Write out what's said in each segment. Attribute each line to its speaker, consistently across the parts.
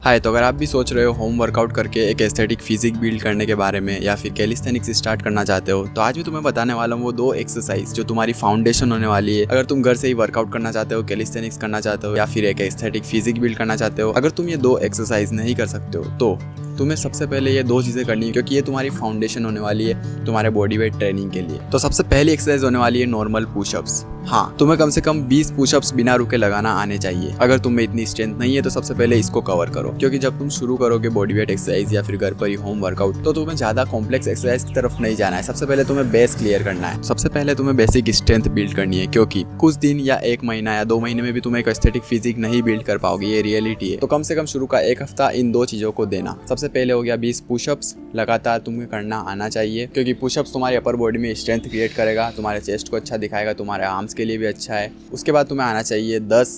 Speaker 1: हाय, तो अगर आप भी सोच रहे हो होम वर्कआउट करके एक एस्थेटिक फिजिक बिल्ड करने के बारे में या फिर कैलिस्थेनिक्स स्टार्ट करना चाहते हो, तो आज मैं तुम्हें बताने वाला हूँ वो दो एक्सरसाइज जो तुम्हारी फाउंडेशन होने वाली है। अगर तुम घर से ही वर्कआउट करना चाहते हो, कैलिस्थेनिक्स करना चाहते हो या फिर एक एस्थेटिक फिजिक बिल्ड करना चाहते हो, अगर तुम ये दो एक्सरसाइज नहीं कर सकते हो तो तुम्हें सबसे पहले ये दो चीज़ें करनी है, क्योंकि ये तुम्हारी फाउंडेशन होने वाली है तुम्हारे बॉडी वेट ट्रेनिंग के लिए। तो सबसे पहली एक्सरसाइज होने वाली है नॉर्मल पुशअप्स। हाँ, तुम्हें कम से कम 20 पुशअप्स बिना रुके लगाना आने चाहिए। अगर तुम्हें इतनी स्ट्रेंथ नहीं है तो सबसे पहले इसको कवर करो, क्योंकि जब तुम शुरू करोगे बॉडी वेट एक्सरसाइज या फिर घर पर ही होम वर्कआउट तो तुम्हें ज्यादा कॉम्प्लेक्स एक्सरसाइज की तरफ नहीं जाना है। सबसे पहले तुम्हें बेस क्लियर करना है। सबसे पहले तुम्हें बेसिक स्ट्रेंथ बिल्ड करनी है, क्योंकि कुछ दिन या 1 महीना या 2 महीने में भी तुम एक एस्थेटिक फिजिक नहीं बिल्ड कर पाओगे, ये रियलिटी है। तो कम से कम शुरू का 1 हफ्ता इन दो चीजों को देना। सबसे पहले हो गया 20 पुशअप्स लगातार तुम्हें करना आना चाहिए, क्योंकि पुशअप्स तुम्हारे अपर बॉडी में स्ट्रेंथ क्रिएट करेगा, तुम्हारे चेस्ट को अच्छा दिखाएगा, तुम्हारे आर्म्स के लिए भी अच्छा है। उसके बाद तुम्हें आना चाहिए 10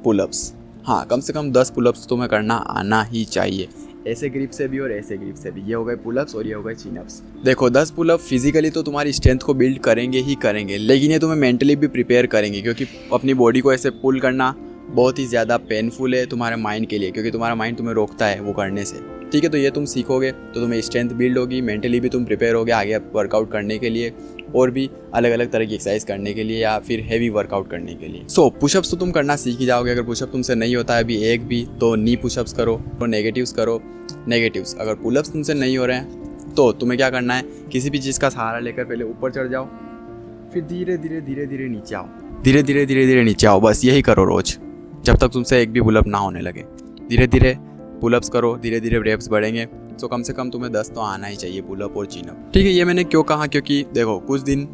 Speaker 1: पुलअप्स। हाँ, कम से कम 10 पुलअप्स तुम्हें करना आना ही चाहिए, ऐसे ग्रिप से भी और ऐसे ग्रिप से भी। ये हो गए पुलअप्स और ये हो गए चिनअप्स। देखो, 10 पुलअप फिजिकली तो तुम्हारी स्ट्रेंथ को बिल्ड करेंगे ही करेंगे, लेकिन ये तुम्हें मेंटली भी प्रिपेयर करेंगे, क्योंकि अपनी बॉडी को ऐसे पुल करना बहुत ही ज़्यादा पेनफुल है तुम्हारे माइंड के लिए, क्योंकि तुम्हारा माइंड तुम्हें रोकता है वो करने से। ठीक है, तो ये तुम सीखोगे तो तुम्हें स्ट्रेंथ बिल्ड होगी, मेंटली भी तुम प्रिपेयर होगे आगे वर्कआउट करने के लिए और भी अलग अलग तरह की एक्सरसाइज करने के लिए या फिर हैवी वर्कआउट करने के लिए। सो पुशअप्स तो तुम करना सीख ही जाओगे। अगर पुशअप तुमसे नहीं होता है अभी एक भी, तो नी पुशअप्स करो, तो नेगेटिव्स करो। नेगेटिव्स अगर पुलअप्स तुमसे नहीं हो रहे हैं तो तुम्हें क्या करना है, किसी भी चीज़ का सहारा लेकर पहले ऊपर चढ़ जाओ, फिर धीरे धीरे धीरे धीरे नीचे आओ, धीरे धीरे धीरे धीरे नीचे आओ। बस यही करो रोज, जब तक तुमसे एक भी पुलअप ना होने लगे। धीरे धीरे पुलअप्स करो, धीरे धीरे रेप्स बढ़ेंगे। तो कम से कम तुम्हें 10 तो आना ही चाहिए पुलअप और चिनअप। ठीक है, ये मैंने क्यों कहा, क्योंकि देखो कुछ दिन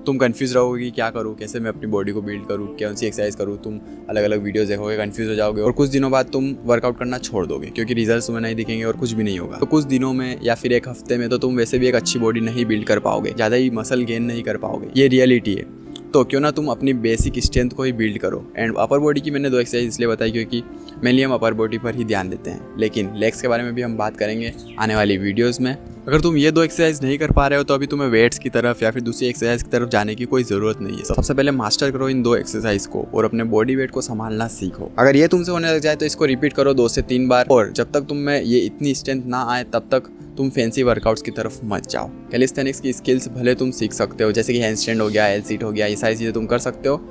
Speaker 1: तुम कंफ्यूज रहोगे कि क्या करूँ, कैसे मैं अपनी बॉडी को बिल्ड करूँ, कौन सी एक्सरसाइज करूँ। तुम अलग अलग वीडियोस देखोगे, कंफ्यूज हो जाओगे और कुछ दिनों बाद तुम वर्कआउट करना छोड़ दोगे, क्योंकि रिजल्ट्स तुम्हें नहीं दिखेंगे और कुछ भी नहीं होगा। तो कुछ दिनों में या फिर 1 हफ्ते में तो तुम वैसे भी एक अच्छी बॉडी नहीं बिल्ड कर पाओगे, ज़्यादा ही मसल गेन नहीं कर पाओगे, ये रियलिटी है। तो क्यों ना तुम अपनी बेसिक स्ट्रेंथ को ही बिल्ड करो। एंड अपर बॉडी की मैंने 2 एक्सरसाइज इसलिए बताई क्योंकि मेनली हम अपर बॉडी पर ही ध्यान देते हैं, लेकिन लेग्स के बारे में भी हम बात करेंगे आने वाली वीडियोस में। अगर तुम ये 2 एक्सरसाइज नहीं कर पा रहे हो तो अभी तुम्हें वेट्स की तरफ या फिर दूसरी एक्सरसाइज की तरफ जाने की कोई ज़रूरत नहीं है। सबसे पहले मास्टर करो इन 2 एक्सरसाइज को और अपने बॉडी वेट को संभालना सीखो। अगर ये तुमसे होने लग जाए तो इसको रिपीट करो 2 से 3 बार, और जब तक तुम में ये इतनी स्ट्रेंथ ना आए तब तक तुम फैंसी वर्कआउट्स की तरफ मत जाओ। कैलिस्थेनिक्स की स्किल्स भले तुम सीख सकते हो, जैसे कि हैंडस्टैंड हो गया, एल सीट हो गया, ये सारी चीज़ें तुम कर सकते हो,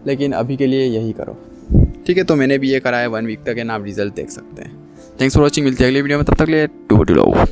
Speaker 1: लेकिन अभी के लिए यही करो। ठीक है, तो मैंने भी ये करा है 1 वीक तक, है ना, आप रिजल्ट देख सकते हैं। थैंक्स फॉर वॉचिंग, मिलते हैं अगली वीडियो में, तब तक के लिए डू व्हाट यू लव।